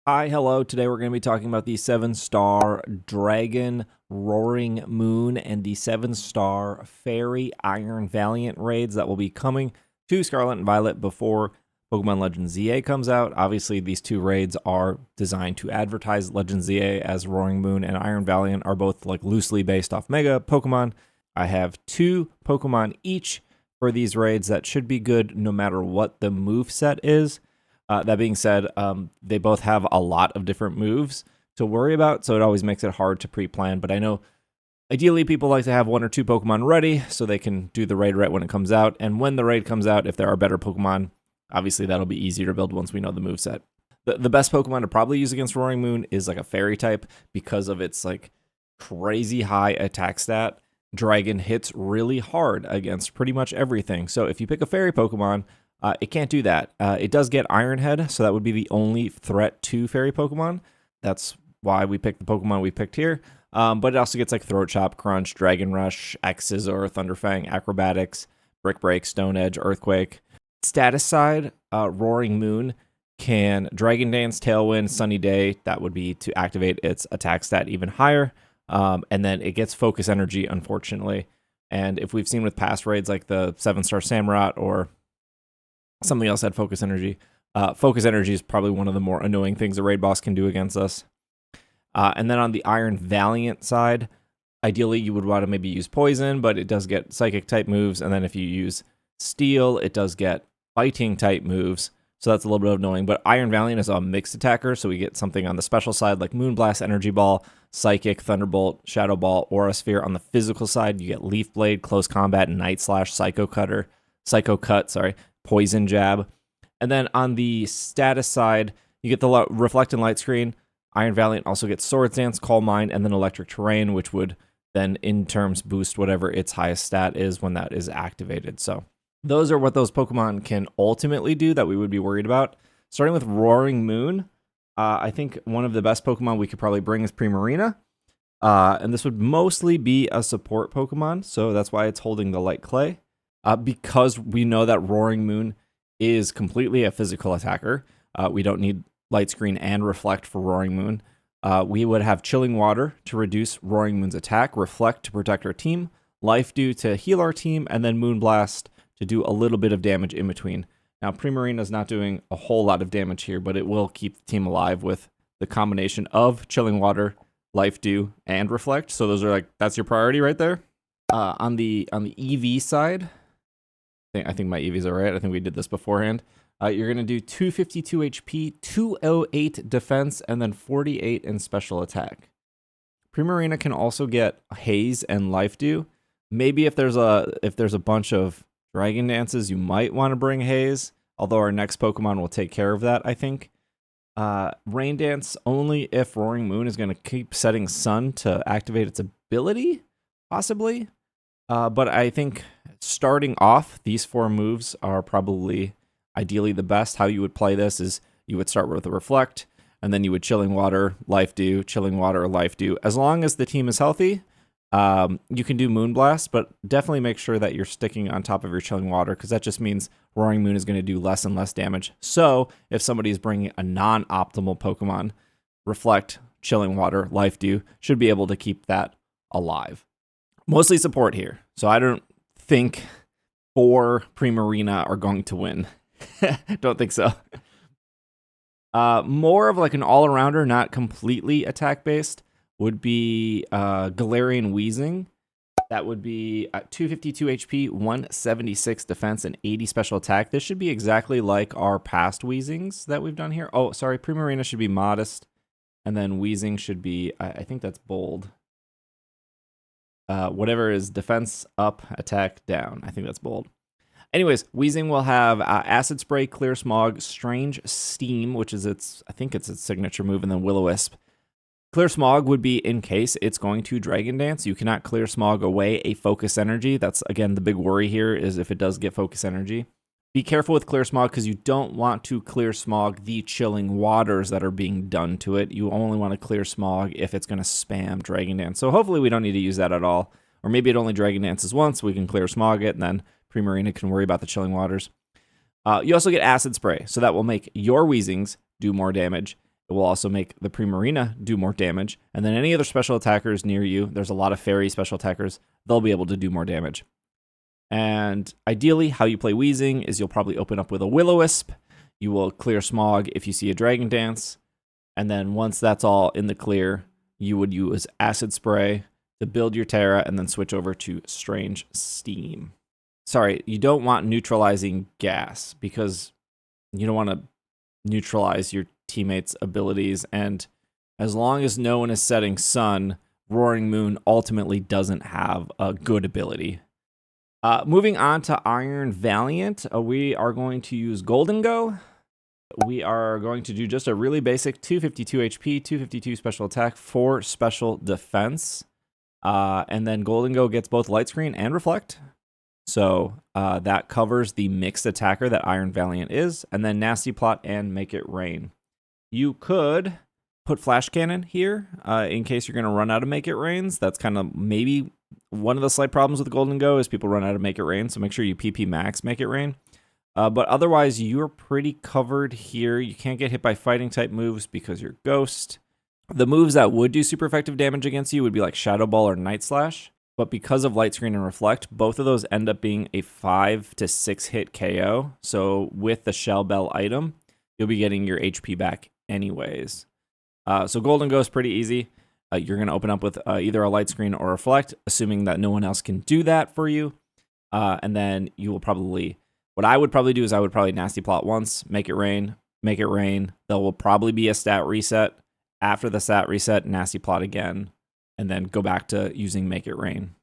Hi, hello. Today we're going to be talking about the 7-star Dragon Roaring Moon and the 7-star Fairy Iron Valiant raids that will be coming to Scarlet and Violet before Pokemon Legends ZA comes out. Obviously, these two raids are designed to advertise Legends ZA, as Roaring Moon and Iron Valiant are both like loosely based off Mega Pokemon. I have 2 Pokemon each for these raids that should be good no matter what the move set is. That being said, they both have a lot of different moves to worry about, so it always makes it hard to pre-plan. But I know ideally people like to have 1 or 2 Pokemon ready so they can do the raid right when it comes out. And when the raid comes out, if there are better Pokemon, obviously that'll be easier to build once we know the moveset. The best Pokemon to probably use against Roaring Moon is like a Fairy type because of its like crazy high attack stat. Dragon hits really hard against pretty much everything. So if you pick a Fairy Pokemon, it can't do that. It does get Iron Head, so that would be the only threat to Fairy Pokemon. That's why we picked the Pokemon we picked here. But it also gets like Throat Chop, Crunch, Dragon Rush, X-Scissor, Thunderfang, Acrobatics, Brick Break, Stone Edge, Earthquake. Status side, Roaring Moon can Dragon Dance, Tailwind, Sunny Day. That would be to activate its attack stat even higher. And then it gets Focus Energy, unfortunately. And if we've seen with past raids like the 7-star Samurott or something else had Focus Energy. Focus Energy is probably one of the more annoying things a raid boss can do against us. And then on the Iron Valiant side, ideally you would want to maybe use Poison, but it does get Psychic type moves. And then if you use Steel, it does get Fighting type moves. So that's a little bit annoying. But Iron Valiant is a mixed attacker, so we get something on the special side like Moonblast, Energy Ball, Psychic, Thunderbolt, Shadow Ball, Aura Sphere. On the physical side, you get Leaf Blade, Close Combat, Night Slash, Psycho Cut, Poison Jab. And then on the status side, you get the Reflect and Light Screen. Iron Valiant also gets Swords Dance, Calm Mind, and then Electric Terrain, which would then in terms boost whatever its highest stat is when that is activated. So those are what those Pokemon can ultimately do that we would be worried about. Starting with Roaring Moon, I think one of the best Pokemon we could probably bring is Primarina. And this would mostly be a support Pokemon, so that's why it's holding the Light Clay. Because we know that Roaring Moon is completely a physical attacker. We don't need Light Screen and Reflect for Roaring Moon. We would have Chilling Water to reduce Roaring Moon's attack, Reflect to protect our team, Life Dew to heal our team, and then Moonblast to do a little bit of damage in between. Now, Primarina's not doing a whole lot of damage here, but it will keep the team alive with the combination of Chilling Water, Life Dew, and Reflect. So those are that's your priority right there. On the EV side, I think my EVs are right. I think we did this beforehand. You're going to do 252 HP, 208 defense, and then 48 in special attack. Primarina can also get Haze and Life Dew. Maybe if there's a bunch of Dragon Dances, you might want to bring Haze, although our next Pokemon will take care of that, I think. Rain Dance only if Roaring Moon is going to keep setting Sun to activate its ability, possibly. But I think starting off, these 4 moves are probably ideally the best. How you would play this is you would start with a Reflect, and then you would Chilling Water, Life Dew, Chilling Water, Life Dew. As long as the team is healthy, you can do Moonblast, but definitely make sure that you're sticking on top of your Chilling Water, because that just means Roaring Moon is going to do less and less damage. So if somebody is bringing a non-optimal Pokemon, Reflect, Chilling Water, Life Dew should be able to keep that alive. Mostly support here, so I don't think 4 Primarina are going to win. Don't think so. More of like an all-arounder, not completely attack-based, would be Galarian Weezing. That would be 252 HP, 176 defense, and 80 special attack. This should be exactly like our past Weezings that we've done here. Oh, sorry, Primarina should be modest, and then Weezing should be, I think that's bold. Whatever is defense up, attack down. I think that's bold. Anyways, Weezing will have Acid Spray, Clear Smog, Strange Steam, which is I think it's its signature move, and then Will-O-Wisp. Clear Smog would be in case it's going to Dragon Dance. You cannot Clear Smog away a Focus Energy. That's, again, the big worry here is if it does get Focus Energy. Be careful with Clear Smog because you don't want to Clear Smog the Chilling Waters that are being done to it. You only want to Clear Smog if it's going to spam Dragon Dance. So hopefully we don't need to use that at all. Or maybe it only Dragon Dances once. We can Clear Smog it, and then Primarina can worry about the Chilling Waters. You also get Acid Spray, so that will make your Weezings do more damage. It will also make the Primarina do more damage. And then any other special attackers near you, there's a lot of fairy special attackers, they'll be able to do more damage. And ideally, how you play Weezing is you'll probably open up with a Will-O-Wisp. You will clear Smog if you see a Dragon Dance. And then once that's all in the clear, you would use Acid Spray to build your Tera and then switch over to Strange Steam. Sorry, you don't want neutralizing gas because you don't want to neutralize your teammates' abilities. And as long as no one is setting Sun, Roaring Moon ultimately doesn't have a good ability. Moving on to Iron Valiant, we are going to use Golden Go. We are going to do just a really basic 252 HP, 252 special attack, 4 special defense. And then Golden Go gets both Light Screen and Reflect. So that covers the mixed attacker that Iron Valiant is. And then Nasty Plot and Make It Rain. You could put Flash Cannon here in case you're going to run out of Make It Rains. That's kind of maybe one of the slight problems with Golden Go is people run out of Make It Rain. So make sure you PP max Make It Rain. But otherwise, you're pretty covered here. You can't get hit by fighting type moves because you're Ghost. The moves that would do super effective damage against you would be like Shadow Ball or Night Slash. But because of Light Screen and Reflect, both of those end up being a 5 to 6 hit KO. So with the Shell Bell item, you'll be getting your HP back anyways. So Golden Go is pretty easy. You're going to open up with either a Light Screen or Reflect, assuming that no one else can do that for you. And then you will probably... What I would probably do is I would probably Nasty Plot once, Make It Rain, Make It Rain. There will probably be a stat reset. After the stat reset, Nasty Plot again, and then go back to using Make It Rain.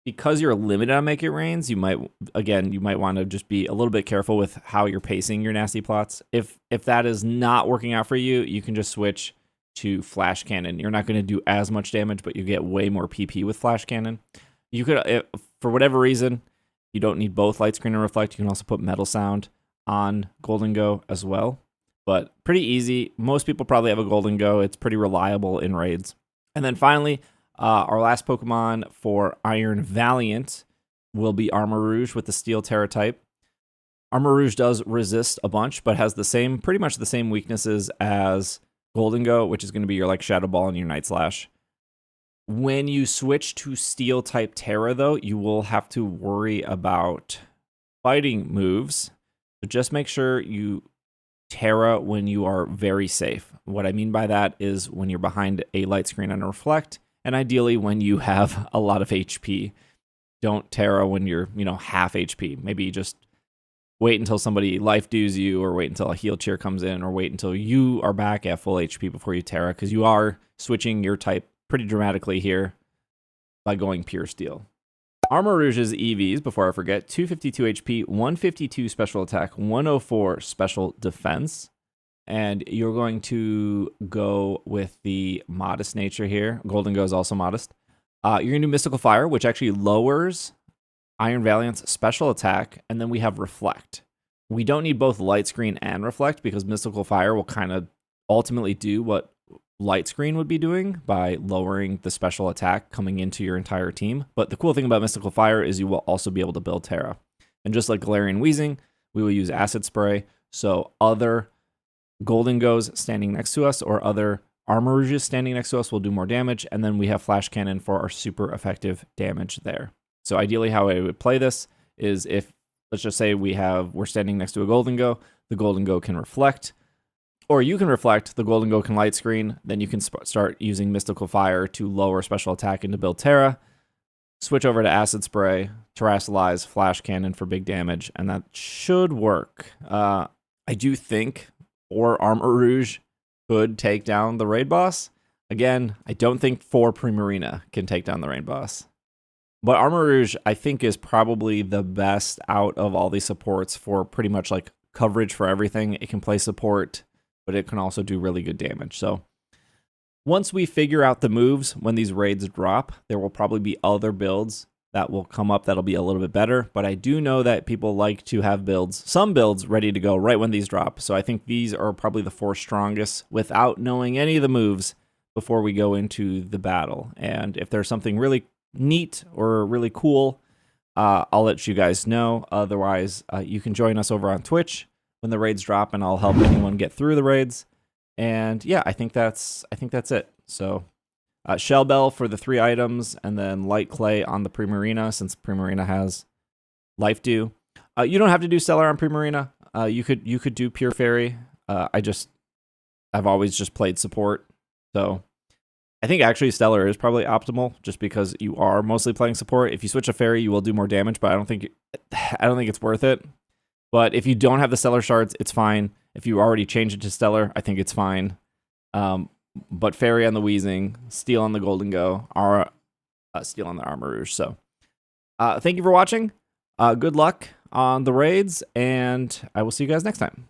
Because you're limited on Make It Rains, you might want to just be a little bit careful with how you're pacing your Nasty Plots. If that is not working out for you, you can just switch to Flash Cannon. You're not going to do as much damage, but you get way more PP with Flash Cannon. You could, if, for whatever reason, you don't need both Light Screen and Reflect. You can also put Metal Sound on Golden Go as well. But pretty easy. Most people probably have a Golden Go. It's pretty reliable in raids. And then finally, our last Pokemon for Iron Valiant will be Armarouge with the Steel Tera Type. Armarouge does resist a bunch, but has pretty much the same weaknesses as Golden Go, which is going to be your like Shadow Ball and your Night Slash. When you switch to Steel type Tera, though, you will have to worry about fighting moves. So just make sure you Tera when you are very safe. What I mean by that is when you're behind a Light Screen and a Reflect, and ideally when you have a lot of HP. Don't Tera when you're, half HP. Maybe just wait until somebody life dews you, or wait until a heal cheer comes in, or wait until you are back at full HP before you Tera, because you are switching your type pretty dramatically here by going pure Steel. Armarouge's EVs, before I forget, 252 HP, 152 special attack, 104 special defense. And you're going to go with the modest nature here. Golden Go is also modest. You're going to do Mystical Fire, which actually lowers Iron Valiant's special attack. And then we have Reflect. We don't need both Light Screen and Reflect because Mystical Fire will kind of ultimately do what Light Screen would be doing by lowering the special attack coming into your entire team. But the cool thing about Mystical Fire is you will also be able to build Tera. And just like Galarian Weezing, we will use Acid Spray. So other Golden Goes standing next to us or other Armarouges standing next to us will do more damage. And then we have Flash Cannon for our super effective damage there. So ideally how I would play this is if, let's just say we're standing next to a Golden Go, the Golden Go can Reflect. Or you can Reflect, the Golden Go can Light Screen, then you can start using Mystical Fire to lower special attack and to build Tera. Switch over to Acid Spray, Terrasilize, Flash Cannon for big damage, and that should work. I do think Armarouge could take down the raid boss. Again, I don't think 4 Primarina can take down the raid boss. But Armarouge, I think, is probably the best out of all these supports for pretty much like coverage for everything. It can play support, but it can also do really good damage. So once we figure out the moves when these raids drop, there will probably be other builds that will come up that'll be a little bit better. But I do know that people like to have some builds ready to go right when these drop. So I think these are probably the 4 strongest without knowing any of the moves before we go into the battle. And if there's something really neat or really cool, I'll let you guys know. Otherwise, you can join us over on Twitch when the raids drop, and I'll help anyone get through the raids. And yeah, I think that's it. So Shell Bell for the 3 items, and then Light Clay on the Primarina, since Primarina has Life Dew. You don't have to do Stellar on Primarina. You could do Pure Fairy. I've always just played support, so I think actually Stellar is probably optimal, just because you are mostly playing support. If you switch a Fairy, you will do more damage, but I don't think it's worth it. But if you don't have the Stellar shards, it's fine. If you already changed it to Stellar, I think it's fine. But Fairy on the Weezing, Steel on the Golden Go, Steel on the Armarouge. So thank you for watching. Good luck on the raids, and I will see you guys next time.